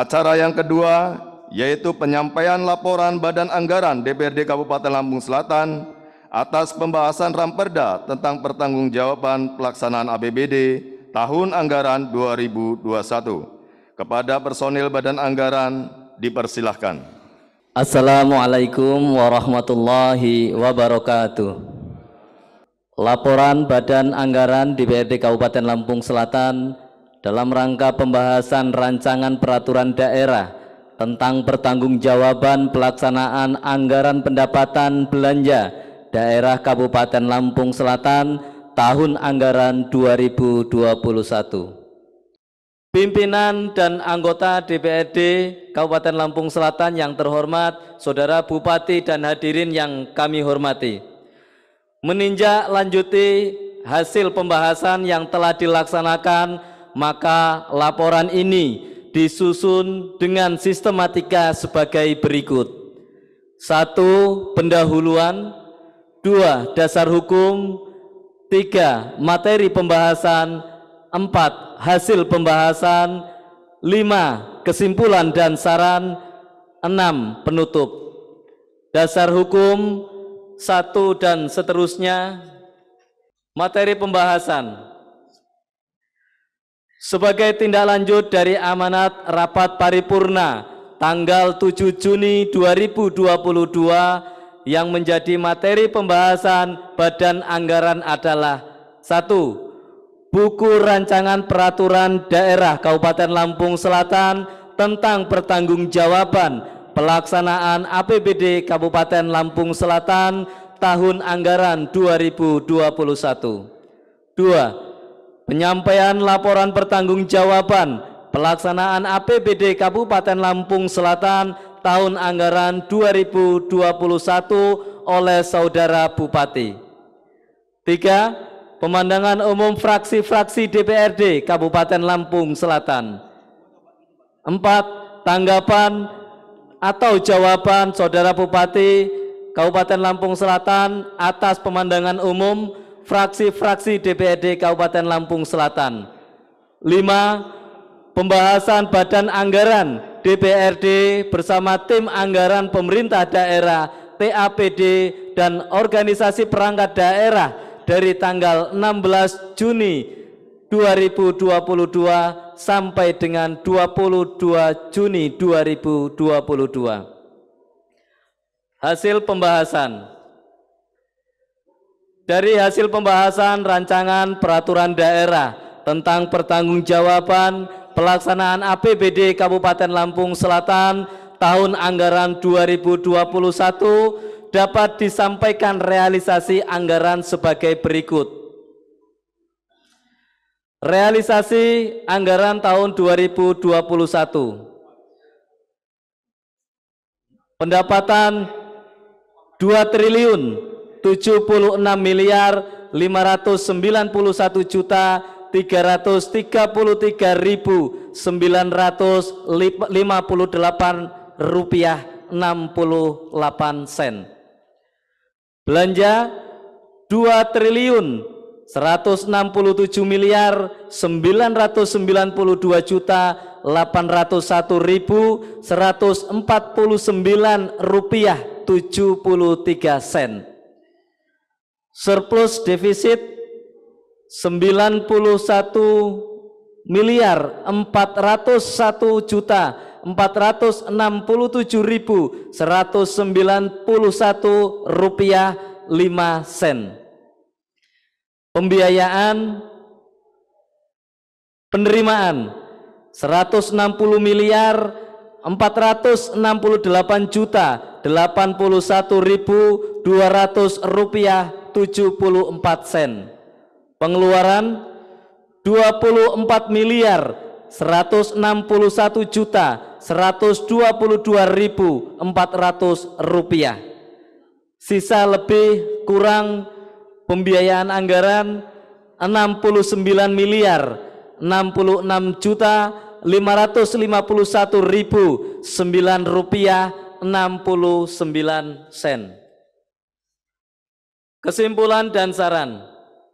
Acara yang kedua yaitu penyampaian laporan Badan Anggaran DPRD Kabupaten Lampung Selatan atas pembahasan Ramperda tentang pertanggungjawaban pelaksanaan APBD tahun anggaran 2021. Kepada personil Badan Anggaran dipersilahkan. Assalamualaikum warahmatullahi wabarakatuh. Laporan Badan Anggaran DPRD Kabupaten Lampung Selatan dalam rangka pembahasan rancangan peraturan daerah tentang pertanggungjawaban pelaksanaan anggaran pendapatan belanja daerah Kabupaten Lampung Selatan tahun anggaran 2021. Pimpinan dan anggota DPRD Kabupaten Lampung Selatan yang terhormat, Saudara Bupati dan hadirin yang kami hormati. Meninjak lanjuti hasil pembahasan yang telah dilaksanakan, maka laporan ini disusun dengan sistematika sebagai berikut. 1. Pendahuluan. 2. Dasar hukum. 3. Materi pembahasan. 4. Hasil pembahasan. 5. Kesimpulan dan saran. 6. Penutup. Dasar hukum 1 dan seterusnya. Materi pembahasan. Sebagai tindak lanjut dari amanat rapat paripurna tanggal 7 Juni 2022 yang menjadi materi pembahasan Badan Anggaran adalah 1. Buku Rancangan Peraturan Daerah Kabupaten Lampung Selatan tentang pertanggungjawaban pelaksanaan APBD Kabupaten Lampung Selatan tahun anggaran 2021. 2. Penyampaian laporan pertanggungjawaban pelaksanaan APBD Kabupaten Lampung Selatan tahun anggaran 2021 oleh Saudara Bupati. 3. Pemandangan umum fraksi-fraksi DPRD Kabupaten Lampung Selatan. 4. Tanggapan atau jawaban Saudara Bupati Kabupaten Lampung Selatan atas pemandangan umum fraksi-fraksi DPRD Kabupaten Lampung Selatan. 5. Pembahasan Badan Anggaran DPRD bersama tim anggaran pemerintah daerah TAPD dan organisasi perangkat daerah dari tanggal 16 Juni 2022 sampai dengan 22 Juni 2022. Hasil pembahasan. Dari hasil pembahasan rancangan peraturan daerah tentang pertanggungjawaban pelaksanaan APBD Kabupaten Lampung Selatan tahun anggaran 2021 dapat disampaikan realisasi anggaran sebagai berikut. Realisasi anggaran tahun 2021. Pendapatan 2 triliun 76 miliar 591 juta 333.958 rupiah 68 sen. Belanja 2 triliun 167 miliar 992 juta 801.149 rupiah 73 sen. Surplus defisit 91 miliar 401 juta 467.191 rupiah 5 sen. Pembiayaan penerimaan 160 miliar 468 juta 81.200 rupiah 74 sen. Pengeluaran 24 miliar 161 juta 122.400 rupiah. Sisa lebih kurang pembiayaan anggaran 69 miliar 66 juta 551.009 rupiah 69 sen. Kesimpulan dan saran.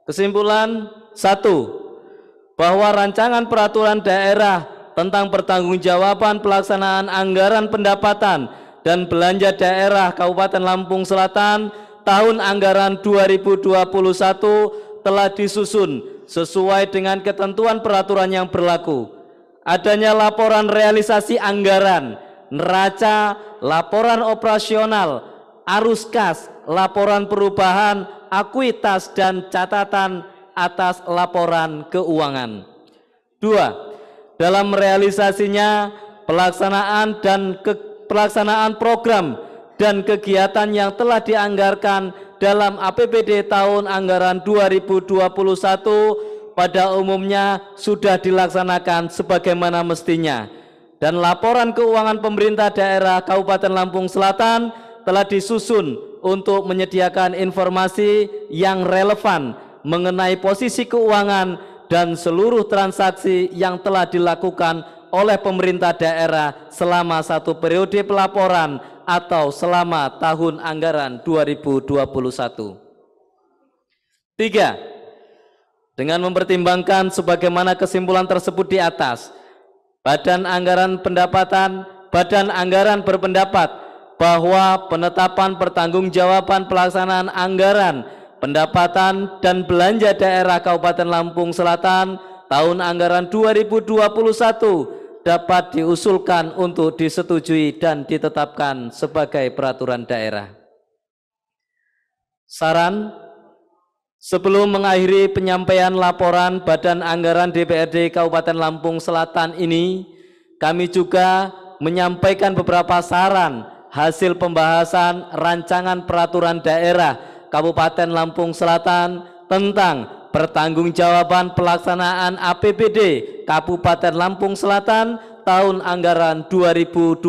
Kesimpulan 1. Bahwa rancangan peraturan daerah tentang pertanggungjawaban pelaksanaan anggaran pendapatan dan belanja daerah Kabupaten Lampung Selatan tahun anggaran 2021 telah disusun sesuai dengan ketentuan peraturan yang berlaku. Adanya laporan realisasi anggaran, neraca, laporan operasional, arus kas, laporan perubahan, akuitas, dan catatan atas laporan keuangan. 2. Dalam realisasinya, pelaksanaan program dan kegiatan yang telah dianggarkan dalam APBD tahun anggaran 2021 pada umumnya sudah dilaksanakan sebagaimana mestinya, dan laporan keuangan pemerintah daerah Kabupaten Lampung Selatan telah disusun untuk menyediakan informasi yang relevan mengenai posisi keuangan dan seluruh transaksi yang telah dilakukan oleh pemerintah daerah selama satu periode pelaporan atau selama tahun anggaran 2021. 3. Dengan mempertimbangkan sebagaimana kesimpulan tersebut di atas, Badan Anggaran berpendapat bahwa penetapan pertanggungjawaban pelaksanaan anggaran pendapatan dan belanja daerah Kabupaten Lampung Selatan tahun anggaran 2021 dapat diusulkan untuk disetujui dan ditetapkan sebagai peraturan daerah. Saran, sebelum mengakhiri penyampaian laporan Badan Anggaran DPRD Kabupaten Lampung Selatan ini, kami juga menyampaikan beberapa saran hasil pembahasan rancangan peraturan daerah Kabupaten Lampung Selatan tentang pertanggungjawaban pelaksanaan APBD Kabupaten Lampung Selatan tahun anggaran 2021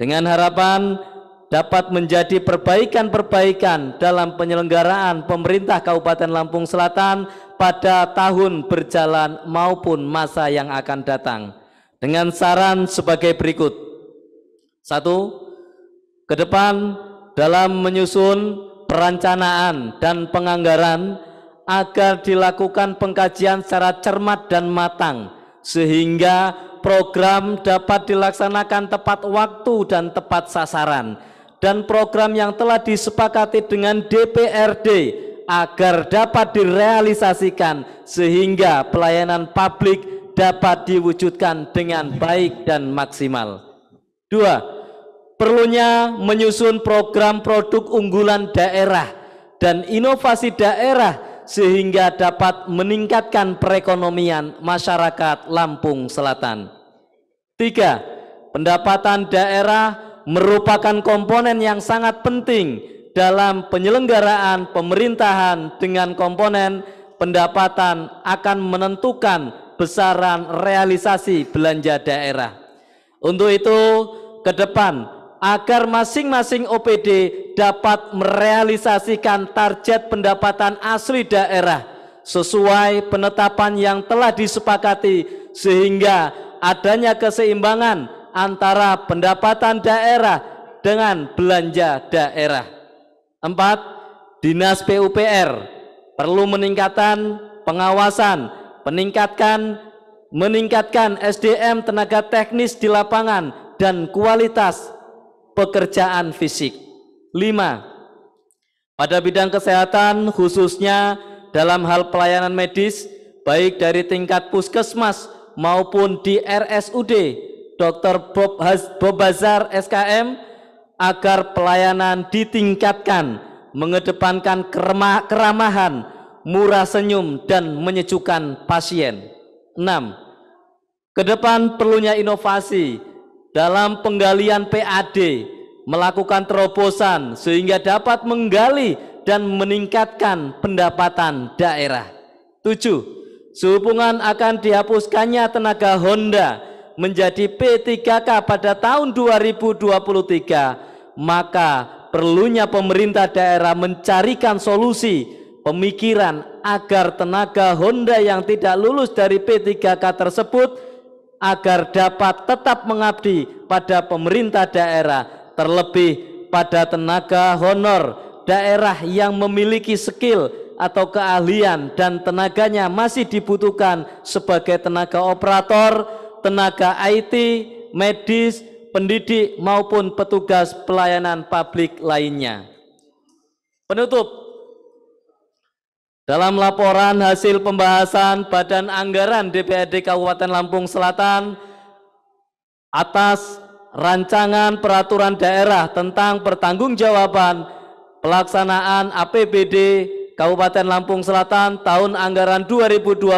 dengan harapan dapat menjadi perbaikan-perbaikan dalam penyelenggaraan pemerintah Kabupaten Lampung Selatan pada tahun berjalan maupun masa yang akan datang, dengan saran sebagai berikut. 1. Ke depan dalam menyusun perencanaan dan penganggaran agar dilakukan pengkajian secara cermat dan matang sehingga program dapat dilaksanakan tepat waktu dan tepat sasaran, dan program yang telah disepakati dengan DPRD agar dapat direalisasikan sehingga pelayanan publik dapat diwujudkan dengan baik dan maksimal. 2. Perlunya menyusun program produk unggulan daerah dan inovasi daerah sehingga dapat meningkatkan perekonomian masyarakat Lampung Selatan. 3. Pendapatan daerah merupakan komponen yang sangat penting dalam penyelenggaraan pemerintahan, dengan komponen pendapatan akan menentukan besaran realisasi belanja daerah. Untuk itu, ke depan agar masing-masing OPD dapat merealisasikan target pendapatan asli daerah sesuai penetapan yang telah disepakati sehingga adanya keseimbangan antara pendapatan daerah dengan belanja daerah. 4. Dinas PUPR perlu meningkatkan pengawasan, meningkatkan SDM tenaga teknis di lapangan dan kualitas pekerjaan fisik. 5. Pada bidang kesehatan khususnya dalam hal pelayanan medis baik dari tingkat puskesmas maupun di RSUD Dr. Bob Bazar SKM, agar pelayanan ditingkatkan, mengedepankan keramahan, murah senyum, dan menyejukkan pasien. 6. Ke depan perlunya inovasi dalam penggalian PAD, melakukan terobosan sehingga dapat menggali dan meningkatkan pendapatan daerah. 7. Sehubungan akan dihapuskannya tenaga Honda menjadi P3K pada tahun 2023, maka perlunya pemerintah daerah mencarikan solusi pemikiran agar tenaga Honda yang tidak lulus dari P3K tersebut agar dapat tetap mengabdi pada pemerintah daerah, terlebih pada tenaga honor daerah yang memiliki skill atau keahlian dan tenaganya masih dibutuhkan sebagai tenaga operator, tenaga IT, medis, pendidik maupun petugas pelayanan publik lainnya. Penutup, dalam laporan hasil pembahasan Badan Anggaran DPRD Kabupaten Lampung Selatan atas rancangan peraturan daerah tentang pertanggungjawaban pelaksanaan APBD Kabupaten Lampung Selatan tahun anggaran 2021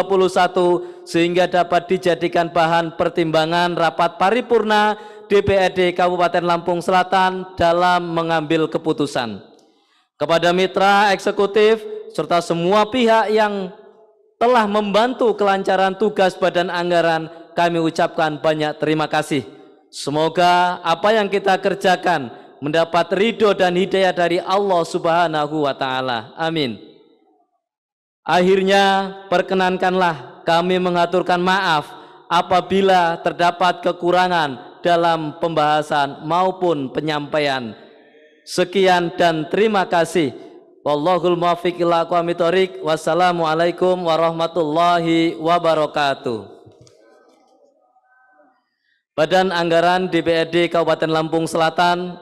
sehingga dapat dijadikan bahan pertimbangan rapat paripurna DPRD Kabupaten Lampung Selatan dalam mengambil keputusan. Kepada mitra eksekutif serta semua pihak yang telah membantu kelancaran tugas Badan Anggaran, kami ucapkan banyak terima kasih. Semoga apa yang kita kerjakan mendapat ridho dan hidayah dari Allah Subhanahu wa Ta'ala. Amin. Akhirnya, perkenankanlah kami mengaturkan maaf apabila terdapat kekurangan dalam pembahasan maupun penyampaian. Sekian dan terima kasih. Wallahul muwaffiq ila aqwamit thoriq. Wassalamualaikum warahmatullahi wabarakatuh. Badan Anggaran DPRD Kabupaten Lampung Selatan,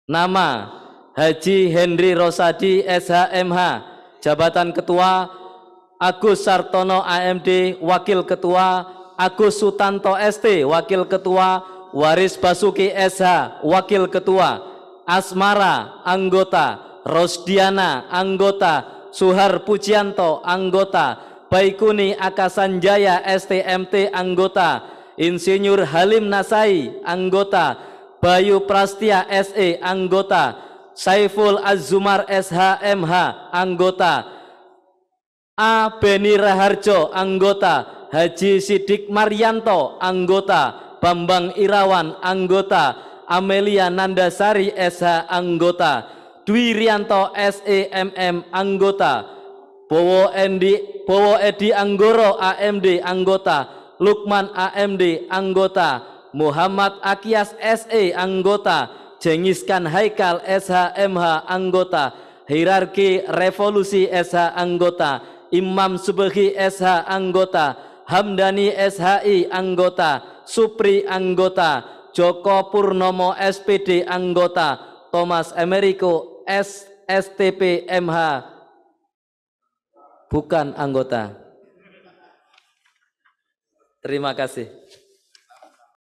nama Haji Henry Rosadi SHMH, jabatan Ketua Agus Sartono AMD, Wakil Ketua Agus Sutanto ST, Wakil Ketua Waris Basuki SH, Wakil Ketua Asmara, anggota Rosdiana, anggota Suhar Pujianto, anggota Baikuni Akasanjaya STMT, anggota Insinyur Halim Nasai, anggota Bayu Prastia SE, anggota Saiful Azumar SHMH, anggota A. Beni Raharjo, anggota Haji Sidik Marianto, anggota Bambang Irawan, anggota Amelia Nandasari SH, anggota Dwi Rianto SEMM, anggota Bowo Edi Anggoro AMD, anggota Lukman AMD, anggota Muhammad Akias SE, anggota Jengiskan Haikal SHMH, anggota Hierarki Revolusi SH, anggota Imam Subehi SH, anggota Hamdani SHI, anggota Supri, anggota Joko Purnomo SPD, anggota Thomas Americo STP MH, bukan anggota. Terima kasih.